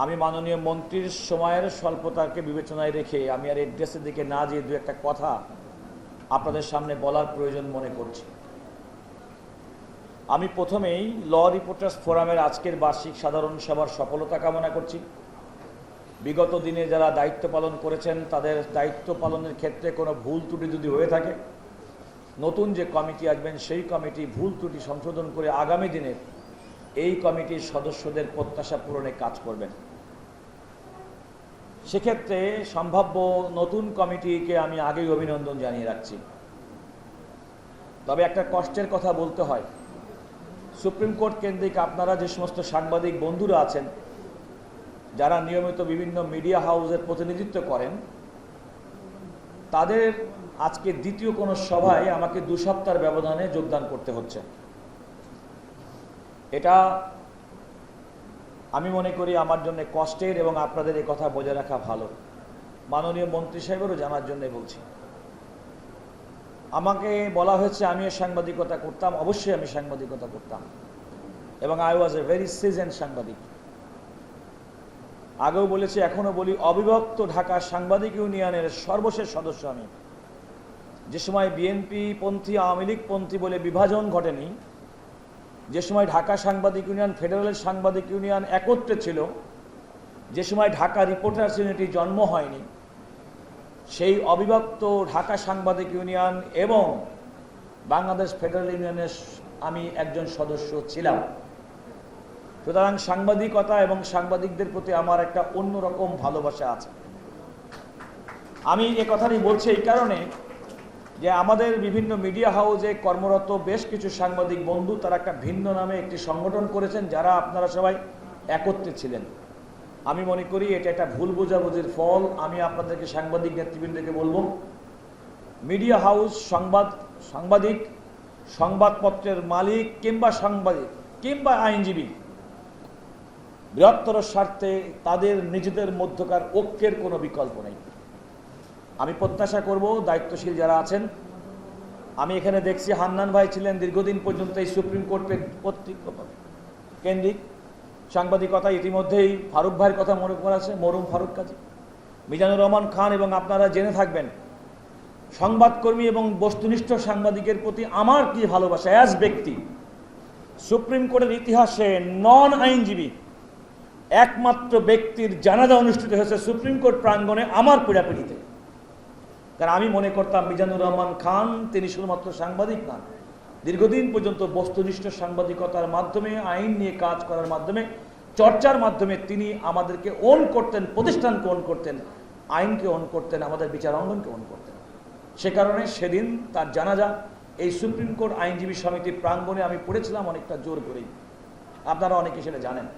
আমি মাননীয় মন্ত্রীর সময়ের স্বল্পতাকে বিবেচনায় রেখে আমি আর এড্রেসের দিকে না যেয়ে দু একটা কথা আপনাদের সামনে বলার প্রয়োজন মনে করছি। আমি প্রথমেই ল রিপোর্টার্স ফোরামের আজকের বার্ষিক সাধারণ সভার সফলতা কামনা করছি। বিগত দিনে যারা দায়িত্ব পালন করেছেন তাদের দায়িত্ব পালনের ক্ষেত্রে কোনো ভুল ত্রুটি যদি হয়ে থাকে, নতুন যে কমিটি আসবেন সেই কমিটি ভুল ত্রুটি সংশোধন করে আগামী দিনের এই কমিটির সদস্যদের প্রত্যাশা পূরণে কাজ করবেন। সেক্ষেত্রে সম্ভাব্য নতুন কমিটিকে আমি আগেই অভিনন্দন জানিয়ে রাখছি। তবে একটা কষ্টের কথা বলতে হয়, সুপ্রিম কোর্ট কেন্দ্রিক আপনারা যে সমস্ত সাংবাদিক বন্ধুরা আছেন যারা নিয়মিত বিভিন্ন মিডিয়া হাউসের প্রতিনিধিত্ব করেন, তাদের আজকে দ্বিতীয় কোনো সভায় আমাকে 2 সপ্তাহের ব্যবধানে যোগদান করতে হচ্ছে। এটা আমি মনে করি আমার জন্য কষ্টের, এবং আপনাদের এই কথা বজায় রাখা ভালো। মাননীয় মন্ত্রী সাহেবেরও জানার জন্য বলছি। আমাকে বলা হয়েছে আমিও সাংবাদিকতা করতাম, অবশ্যই আমি সাংবাদিকতা করতাম, এবং আই ওয়াজ এ ভেরি সিজেন্ড সাংবাদিক। আগেও বলেছি, এখনো বলি, অবিভক্ত ঢাকা সাংবাদিক ইউনিয়নের সর্বশেষ সদস্য আমি। যে সময় বিএনপি পন্থী আওয়ামী লীগ পন্থী বলে বিভাজন ঘটেনি, যে সময় ঢাকা সাংবাদিক ইউনিয়ন ফেডারেল সাংবাদিক ইউনিয়ন একত্রে ছিল, যে সময় ঢাকা রিপোর্টার্স ইউনিটি জন্ম হয়নি, সেই অবিভক্ত ঢাকা সাংবাদিক ইউনিয়ন এবং বাংলাদেশ ফেডারেল ইউনিয়নের আমি একজন সদস্য ছিলাম। সুতরাং সাংবাদিকতা এবং সাংবাদিকদের প্রতি আমার একটা অন্যরকম ভালোবাসা আছে। আমি এ কথাটি বলছি এই কারণে যে আমাদের বিভিন্ন মিডিয়া হাউসে কর্মরত বেশ কিছু সাংবাদিক বন্ধু তারা একটা ভিন্ন নামে একটি সংগঠন করেছেন, যারা আপনারা সবাই একত্রে ছিলেন। আমি মনে করি এটা একটা ভুল বোঝাবুঝির ফল। আমি আপনাদেরকে সাংবাদিক নেতৃবৃন্দকে বলবো, মিডিয়া হাউস, সাংবাদিক, সংবাদপত্রের মালিক কিংবা আইনজীবী, বৃহত্তর স্বার্থে তাদের নিজেদের মধ্যকার ঐক্যের কোনো বিকল্প নেই। আমি প্রত্যাশা করব দায়িত্বশীল যারা আছেন, আমি এখানে দেখছি হান্নান ভাই ছিলেন দীর্ঘদিন পর্যন্ত এই সুপ্রিম কোর্ট কেন্দ্রিক সাংবাদিকতা। ইতিমধ্যেই ফারুক ভাইয়ের কথা মনে করা আছে, মরহুম ফারুক কাজী, মিজানুর রহমান খান, এবং আপনারা জেনে থাকবেন সংবাদকর্মী এবং বস্তুনিষ্ঠ সাংবাদিকের প্রতি আমার কি ভালোবাসা। অ্যাজ ব্যক্তি, সুপ্রিম কোর্টের ইতিহাসে নন আইনজীবী একমাত্র ব্যক্তির জানাজা অনুষ্ঠিত হয়েছে সুপ্রিম কোর্ট প্রাঙ্গণে আমার পীড়াপিড়িতে। কারণ আমি মনে করতাম মিজানুর রহমান খান তিনি শুধুমাত্র সাংবাদিক নন, দীর্ঘদিন পর্যন্ত বস্তুনিষ্ঠ সাংবাদিকতার মাধ্যমে, আইন নিয়ে কাজ করার মাধ্যমে, চর্চার মাধ্যমে তিনি আমাদেরকে ওন করতেন, প্রতিষ্ঠানকে ওন করতেন, আইনকে ওন করতেন, আমাদের বিচার অঙ্গনকে ওন করতেন। সে কারণে সেদিন তার জানাজা এই সুপ্রিম কোর্ট আইনজীবী সমিতির প্রাঙ্গণে আমি পড়েছিলাম অনেকটা জোর করেই। আপনারা অনেকে সেটা জানেন।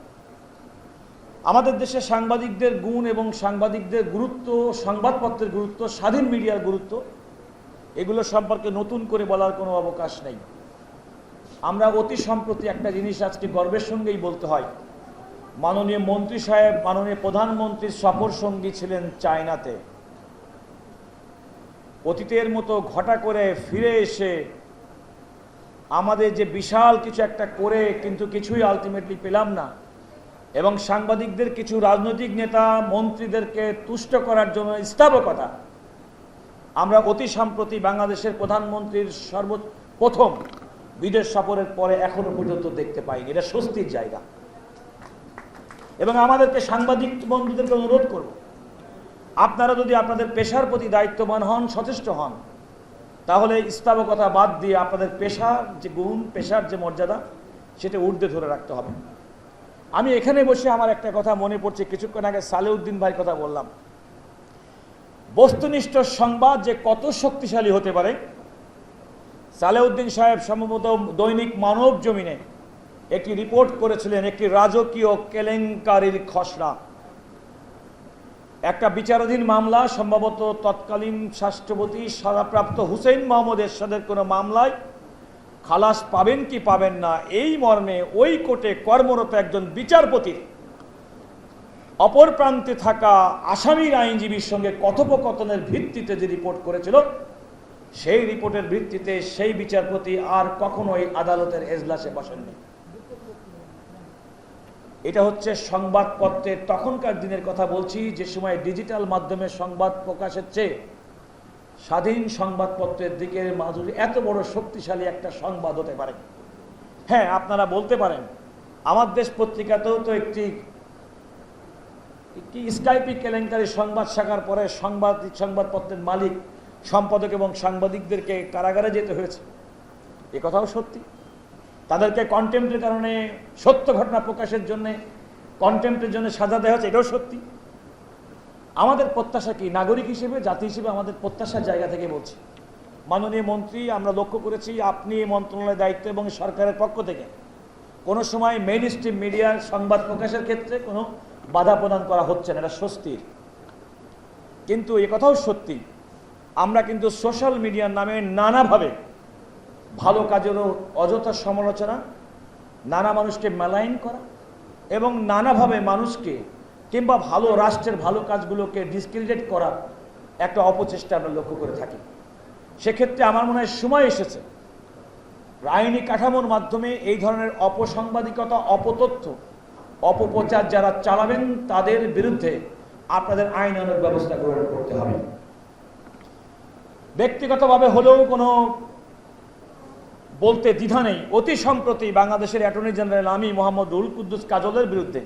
আমাদের দেশে সাংবাদিকদের গুণ এবং সাংবাদিকদের গুরুত্ব, সংবাদপত্রের গুরুত্ব, স্বাধীন মিডিয়ার গুরুত্ব, এগুলো সম্পর্কে নতুন করে বলার কোনো অবকাশ নেই। আমরা অতি সম্প্রতি একটা জিনিস আজকে গর্বের সঙ্গেই বলতে হয়, মাননীয় মন্ত্রী সাহেব, মাননীয় প্রধানমন্ত্রীর সফর সঙ্গী ছিলেন চায়নাতে। অতীতের মতো ঘটা করে ফিরে এসে আমাদের যে বিশাল কিছু একটা করে কিন্তু কিছুই আলটিমেটলি পেলাম না, এবং সাংবাদিকদের কিছু রাজনৈতিক নেতা মন্ত্রীদেরকে তুষ্ট করার জন্য স্থাবকতা আমরা অতি সম্প্রতি বাংলাদেশের প্রধানমন্ত্রীর সর্বপ্রথম বিদেশ সফরের পরে এখনো পর্যন্ত দেখতে পাইনি। এটা স্বস্তির জায়গা। এবং আমাদেরকে সাংবাদিক বন্ধুদেরকে অনুরোধ করব, আপনারা যদি আপনাদের পেশার প্রতি দায়িত্ববান হন, সচেষ্ট হন, তাহলে স্থাবকতা বাদ দিয়ে আপনাদের পেশার যে গুণ, পেশার যে মর্যাদা, সেটা ঊর্ধ্বে ধরে রাখতে হবে। আমি এখানে বসে আমার একটা কথা মনে পড়ছে, কিছুক্ষণ আগে সালেউদ্দিন ভাইয়ের কথা বললাম। বস্তুনিষ্ঠ সংবাদ যে কত শক্তিশালী হতে পারে, সালেউদ্দিন সাহেব সম্ভবত দৈনিক মানব জমিনে একটি রিপোর্ট করেছিলেন, একটি রাজকীয় কেলেঙ্কারির খসড়া। একটা বিচারাধীন মামলা, সম্ভবত তৎকালীন রাষ্ট্রপতি সাজাপ্রাপ্ত হুসেইন মোহাম্মদ এরশাদের কোনো মামলায় খালাস পাবেন কি পাবেন না, এই মর্মে ওই কোর্টে কর্মরত একজন বিচারপতির অপর প্রান্তে থাকা আসামির আইনজীবীর সঙ্গে কথোপকথনের ভিত্তিতে যে রিপোর্ট করেছিল, সেই রিপোর্টের ভিত্তিতে সেই বিচারপতি আর কখনোই আদালতের এজলাসে বসেননি। এটা হচ্ছে সংবাদপত্রের তখনকার দিনের কথা বলছি, যে সময় ডিজিটাল মাধ্যমে সংবাদ প্রকাশের চেয়ে স্বাধীন সংবাদপত্রের দিকের মাধুরী এত বড় শক্তিশালী একটা সংবাদ হতে পারে। হ্যাঁ, আপনারা বলতে পারেন আমার দেশ পত্রিকাতেও তো একটি স্কাইপি কেলেঙ্কারি সংবাদ শাখার পরে সংবাদপত্রের মালিক, সম্পাদক এবং সাংবাদিকদেরকে কারাগারে যেতে হয়েছে। এ কথাও সত্যি। তাদেরকে কন্টেম্পটের কারণে, সত্য ঘটনা প্রকাশের জন্য কন্টেম্পটের জন্য সাজা দেওয়া হচ্ছে, এটাও সত্যি। আমাদের প্রত্যাশা কি? নাগরিক হিসেবে, জাতি হিসেবে আমাদের প্রত্যাশার জায়গা থেকে বলছি, মাননীয় মন্ত্রী, আমরা লক্ষ্য করেছি আপনি মন্ত্রণালয়ের দায়িত্ব এবং সরকারের পক্ষ থেকে কোনো সময় মেইন স্ট্রিম মিডিয়ার সংবাদ প্রকাশের ক্ষেত্রে কোনো বাধা প্রদান করা হচ্ছে না, এটা স্বস্তির। কিন্তু এ কথাও সত্যি, আমরা কিন্তু সোশ্যাল মিডিয়ার নামে নানাভাবে ভালো কাজেরও অযথা সমালোচনা, নানা মানুষকে মেলাইন করা এবং নানাভাবে মানুষকে কিংবা ভালো রাষ্ট্রের ভালো কাজগুলোকে ডিসক্রেডিট করার একটা অপচেষ্টা আমরা লক্ষ্য করে থাকি। সেক্ষেত্রে আমার মনে হয় সময় এসেছে আইনি কাঠামোর মাধ্যমে এই ধরনের অপসাংবাদিকতা, অপতথ্য, অপপ্রচার যারা চালাবেন তাদের বিরুদ্ধে আপনাদের আইনানুগ ব্যবস্থা গ্রহণ করতে হবে। ব্যক্তিগতভাবে হলেও কোনো বলতে দ্বিধা নেই, অতি সম্প্রতি বাংলাদেশের অ্যাটর্নি জেনারেল আমি মোহাম্মদ রুহুল কুদ্দুস কাজলের বিরুদ্ধে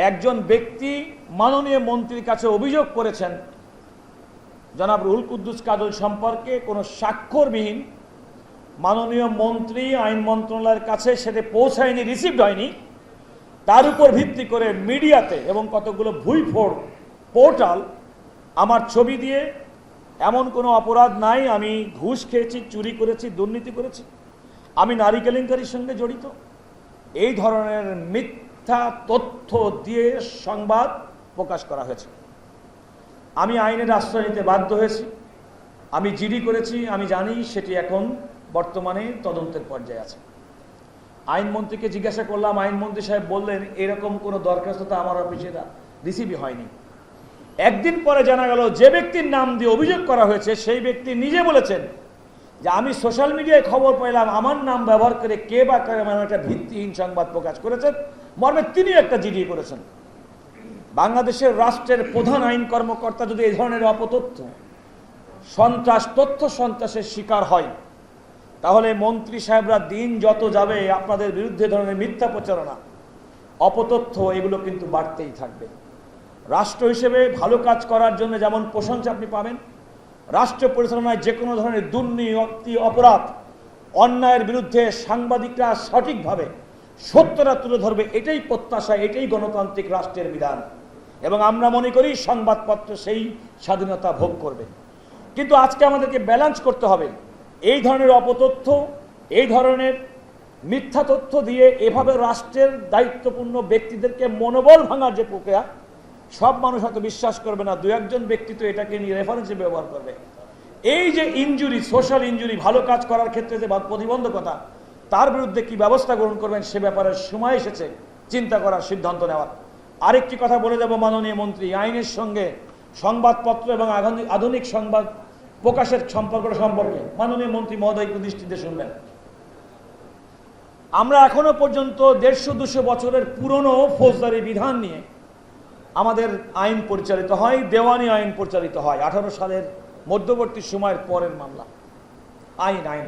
একজন ব্যক্তি মাননীয় মন্ত্রীর কাছে অভিযোগ করেছেন জনাব রুহুল কুদ্দুস কাজল সম্পর্কে কোনো স্বাক্ষরবিহীন, মাননীয় মন্ত্রী আইন মন্ত্রণালয়ের কাছে সেটা পৌঁছায়নি, রিসিভড হয়নি। তার উপর ভিত্তি করে মিডিয়াতে এবং কতগুলো ভুইফোড় পোর্টাল আমার ছবি দিয়ে এমন কোনো অপরাধ নাই, আমি ঘুষ খেয়েছি, চুরি করেছি, দুর্নীতি করেছি, আমি নারী কেলেঙ্কারির সঙ্গে জড়িত, এই ধরনের মিথ্যা তথ্য দিয়ে সংবাদ প্রকাশ করা হয়েছে। আমি আইনের আশ্রয় নিতে বাধ্য হয়েছি, আমি জিডি করেছি, আমি জানি সেটি এখন বর্তমানে তদন্তের পর্যায়ে আছে। আইনমন্ত্রীকে জিজ্ঞাসা করলাম, আইনমন্ত্রী সাহেব বললেন এরকম কোনো দরখাস্ত তো আমার অফিসে রিসিভই হয়নি। একদিন পরে জানা গেল যে ব্যক্তির নাম দিয়ে অভিযোগ করা হয়েছে সেই ব্যক্তি নিজে বলেছেন যে আমি সোশ্যাল মিডিয়ায় খবর পেলাম আমার নাম ব্যবহার করে কে বা কারে মানে একটা ভিত্তিহীন সংবাদ প্রকাশ করেছেন, মর্মে তিনি একটা জিডি করেছেন। বাংলাদেশের রাষ্ট্রের প্রধান আইন কর্মকর্তা যদি এই ধরনের অপতথ্য, তথ্য সন্ত্রাসের শিকার হয়, তাহলে মন্ত্রী সাহেবরা দিন যত যাবে আপনাদের বিরুদ্ধে ধরনের মিথ্যা প্রচারণা, অপতথ্য এগুলো কিন্তু বাড়তেই থাকবে। রাষ্ট্র হিসেবে ভালো কাজ করার জন্য যেমন প্রশংসা আপনি পাবেন, রাষ্ট্র পরিচালনায় যে কোনো ধরনের দুর্নীতি, অপরাধ, অন্যায়ের বিরুদ্ধে সাংবাদিকরা সঠিকভাবে সত্যটা তুলে ধরবে, এটাই প্রত্যাশা, এটাই গণতান্ত্রিক রাষ্ট্রের বিধান এবং আমরা মনে করি সংবাদপত্র সেই স্বাধীনতা ভোগ করবে। কিন্তু আজকে আমাদেরকে ব্যালেন্স করতে হবে, এই ধরনের অপতথ্য, এই ধরনের মিথ্যা তথ্য দিয়ে এভাবে রাষ্ট্রের দায়িত্বপূর্ণ ব্যক্তিদেরকে মনোবল ভাঙার যে প্রক্রিয়া, সব মানুষ হয়তো বিশ্বাস করবে না, দু একজন ব্যক্তি তো এটাকে নিয়ে রেফারেন্সে ব্যবহার করবে। এই যে ইনজুরি, সোশ্যাল ইনজুরি, ভালো কাজ করার ক্ষেত্রে যে প্রতিবন্ধকতা, তার বিরুদ্ধে কি ব্যবস্থা গ্রহণ করবেন সে ব্যাপারে সময় এসেছে চিন্তা করার, সিদ্ধান্ত নেওয়ার। আরেকটি কথা বলে যাব মাননীয় মন্ত্রী, আইনের সঙ্গে সংবাদপত্র এবং আধুনিক সংবাদ প্রকাশের সম্পর্কে মাননীয় মন্ত্রী মহোদয় একটু দৃষ্টিতে শুনবেন। আমরা এখনো পর্যন্ত 150-200 বছরের পুরনো ফৌজদারি বিধান নিয়ে আমাদের আইন পরিচালিত হয়, দেওয়ানি আইন পরিচালিত হয়, 18 সালের মধ্যবর্তী সময়ের পরের মামলা আইন।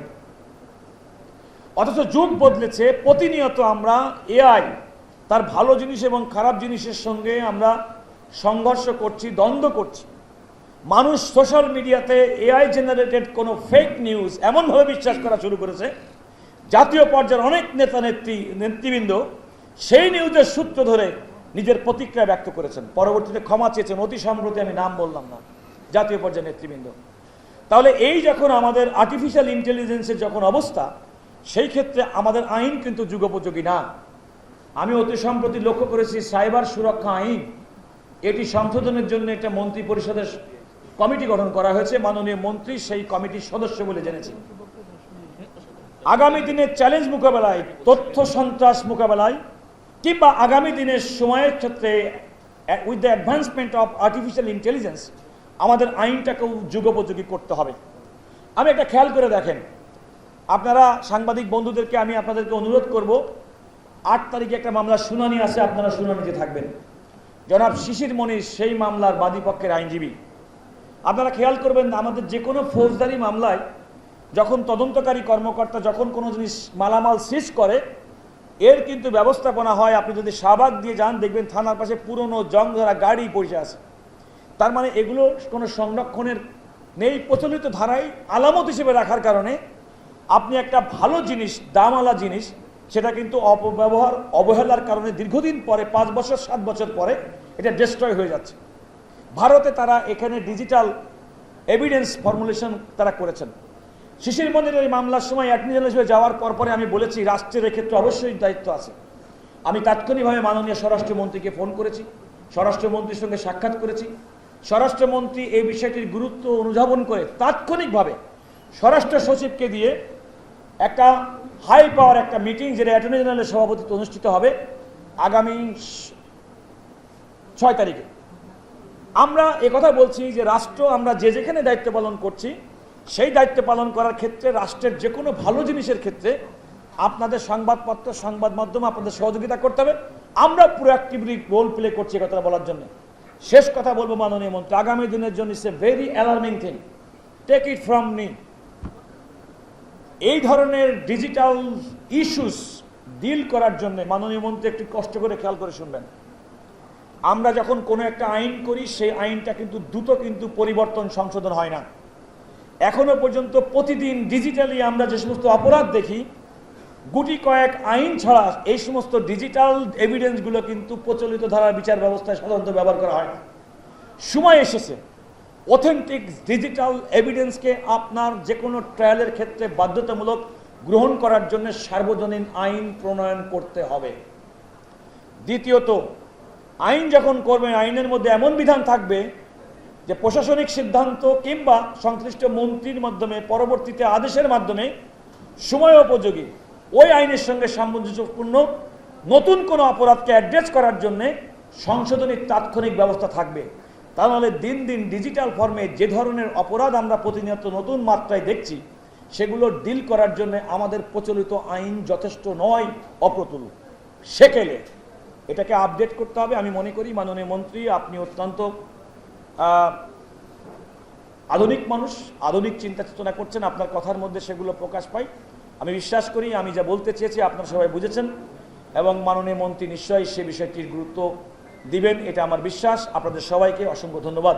অথচ যুগ বদলেছে, প্রতিনিয়ত আমরা এআই তার ভালো জিনিস এবং খারাপ জিনিসের সঙ্গে আমরা সংঘর্ষ করছি, দ্বন্দ্ব করছি। মানুষ সোশ্যাল মিডিয়াতে এআই জেনারেটেড কোনো ফেক নিউজ এমনভাবে বিশ্বাস করা শুরু করেছে, জাতীয় পর্যায়ের অনেক নেতৃবৃন্দ সেই নিউজের সূত্র ধরে নিজের প্রতিক্রিয়া ব্যক্ত করেছেন, পরবর্তীতে ক্ষমা চেয়েছেন। অতি সম্প্রতি আমি নাম বললাম না, জাতীয় পর্যায়ের নেতৃবৃন্দ। তাহলে এই যখন আমাদের আর্টিফিশিয়াল ইন্টেলিজেন্সের যখন অবস্থা, সেই ক্ষেত্রে আমাদের আইন কিন্তু যুগোপযোগী না। আমি অতি সম্প্রতি লক্ষ্য করেছি সাইবার সুরক্ষা আইন, এটি সংশোধনের জন্য একটা মন্ত্রী পরিষদের কমিটি গঠন করা হয়েছে, মাননীয় মন্ত্রী সেই কমিটির সদস্য বলে জেনেছি। আগামী দিনের চ্যালেঞ্জ মোকাবেলায়, তথ্য সন্ত্রাস মোকাবেলায় কিংবা আগামী দিনের সময়ের ক্ষেত্রে with the advancement of artificial intelligence আমাদের আইনটাকেও যুগোপযোগী করতে হবে। আমি একটা খেয়াল করে দেখেন, আপনারা সাংবাদিক বন্ধুদেরকে আমি আপনাদেরকে অনুরোধ করব, 8 তারিখে একটা মামলার শুনানি আছে, আপনারা শুনানিতে থাকবেন। জনাব শিশির মনির সেই মামলার বাদী পক্ষের আইনজীবী। আপনারা খেয়াল করবেন, আমাদের যে কোনো ফৌজদারি মামলায় যখন তদন্তকারী কর্মকর্তা যখন কোনো জিনিস মালামাল সিজ করে, এর কিন্তু ব্যবস্থাপনা হয়। আপনি যদি শাহবাগ দিয়ে যান, দেখবেন থানার পাশে পুরনো জং ধরা গাড়ি পড়ে আছে। তার মানে এগুলো কোনো সংরক্ষণের নেই, প্রচলিত ধারায় আলামত হিসেবে রাখার কারণে আপনি একটা ভালো জিনিস, দামওয়ালা জিনিস, সেটা কিন্তু অপব্যবহার, অবহেলার কারণে দীর্ঘদিন পরে, 5 বছর 7 বছর পরে এটা ডিস্ট্রয় হয়ে যাচ্ছে। ভারতে তারা এখানে ডিজিটাল এভিডেন্স ফর্মুলেশন তারা করেছেন। শিশির মনিরের এই মামলার সময় অ্যাটর্নি জেনারেল হিসেবে যাওয়ার পরে আমি বলেছি, রাষ্ট্রের এক্ষেত্রে অবশ্যই দায়িত্ব আছে। আমি তাৎক্ষণিকভাবে মাননীয় স্বরাষ্ট্রমন্ত্রীকে ফোন করেছি, স্বরাষ্ট্রমন্ত্রীর সঙ্গে সাক্ষাৎ করেছি। স্বরাষ্ট্রমন্ত্রী এই বিষয়টির গুরুত্ব অনুধাবন করে তাৎক্ষণিকভাবে স্বরাষ্ট্র সচিবকে দিয়ে একটা হাই পাওয়ার একটা মিটিং, যেটা অ্যাটর্নি জেনারেলের সভাপতিত্বে অনুষ্ঠিত হবে আগামী 6 তারিখে। আমরা একথা বলছি যে রাষ্ট্র, আমরা যে যেখানে দায়িত্ব পালন করছি, সেই দায়িত্ব পালন করার ক্ষেত্রে রাষ্ট্রের যে কোনো ভালো জিনিসের ক্ষেত্রে আপনাদের সংবাদপত্র, সংবাদ মাধ্যম আপনাদের সহযোগিতা করতে হবে। আমরা পুরো অ্যাক্টিভলি রোল প্লে করছি কথা বলার জন্য। শেষ কথা বলবো মাননীয় মন্ত্রী, আগামী দিনের জন্য it's a very alarming thing, take it from me. এই ধরনের ডিজিটাল ইস্যুস ডিল করার জন্য মাননীয় মন্ত্রী একটু কষ্ট করে খেয়াল করে শুনবেন। আমরা যখন কোনো একটা আইন করি, সেই আইনটা কিন্তু দ্রুত কিন্তু পরিবর্তন, সংশোধন হয় না। এখনো পর্যন্ত প্রতিদিন ডিজিটালি আমরা যে সমস্ত অপরাধ দেখি, গুটি কয়েক আইন ছাড়া এই সমস্ত ডিজিটাল এভিডেন্সগুলো কিন্তু প্রচলিত ধারার বিচার ব্যবস্থায় সাধারণত ব্যবহার করা হয় না। সময় এসেছে অথেন্টিক ডিজিটাল এভিডেন্সকে আপনার যে কোনো ট্রায়ালের ক্ষেত্রে বাধ্যতামূলক গ্রহণ করার জন্য সার্বজনীন আইন প্রণয়ন করতে হবে। দ্বিতীয়ত, আইন যখন করবেন, আইনের মধ্যে এমন বিধান থাকবে যে প্রশাসনিক সিদ্ধান্ত কিংবা সংশ্লিষ্ট মন্ত্রীর মাধ্যমে পরবর্তীতে আদেশের মাধ্যমে সময় উপযোগী ওই আইনের সঙ্গে সামঞ্জস্যপূর্ণ নতুন কোনো অপরাধকে অ্যাড্রেস করার জন্য সংশোধনীর তাৎক্ষণিক ব্যবস্থা থাকবে। তা নাহলে দিন দিন ডিজিটাল ফর্মে যে ধরনের অপরাধ আমরা প্রতিনিয়ত নতুন মাত্রায় দেখছি, সেগুলো ডিল করার জন্য আমাদের প্রচলিত আইন যথেষ্ট নয়, অপ্রতুল। সেকেলে এটাকে আপডেট করতে হবে। আমি মনে করি মাননীয় মন্ত্রী, আপনি অত্যন্ত আধুনিক মানুষ, আধুনিক চিন্তা চেতনা করছেন, আপনার কথার মধ্যে সেগুলো প্রকাশ পায়। আমি বিশ্বাস করি আমি যা বলতে চেয়েছি আপনারা সবাই বুঝেছেন, এবং মাননীয় মন্ত্রী নিশ্চয়ই সে বিষয়টির গুরুত্ব দিবেন, এটা আমার বিশ্বাস। আপনাদের সবাইকে অসংখ্য ধন্যবাদ।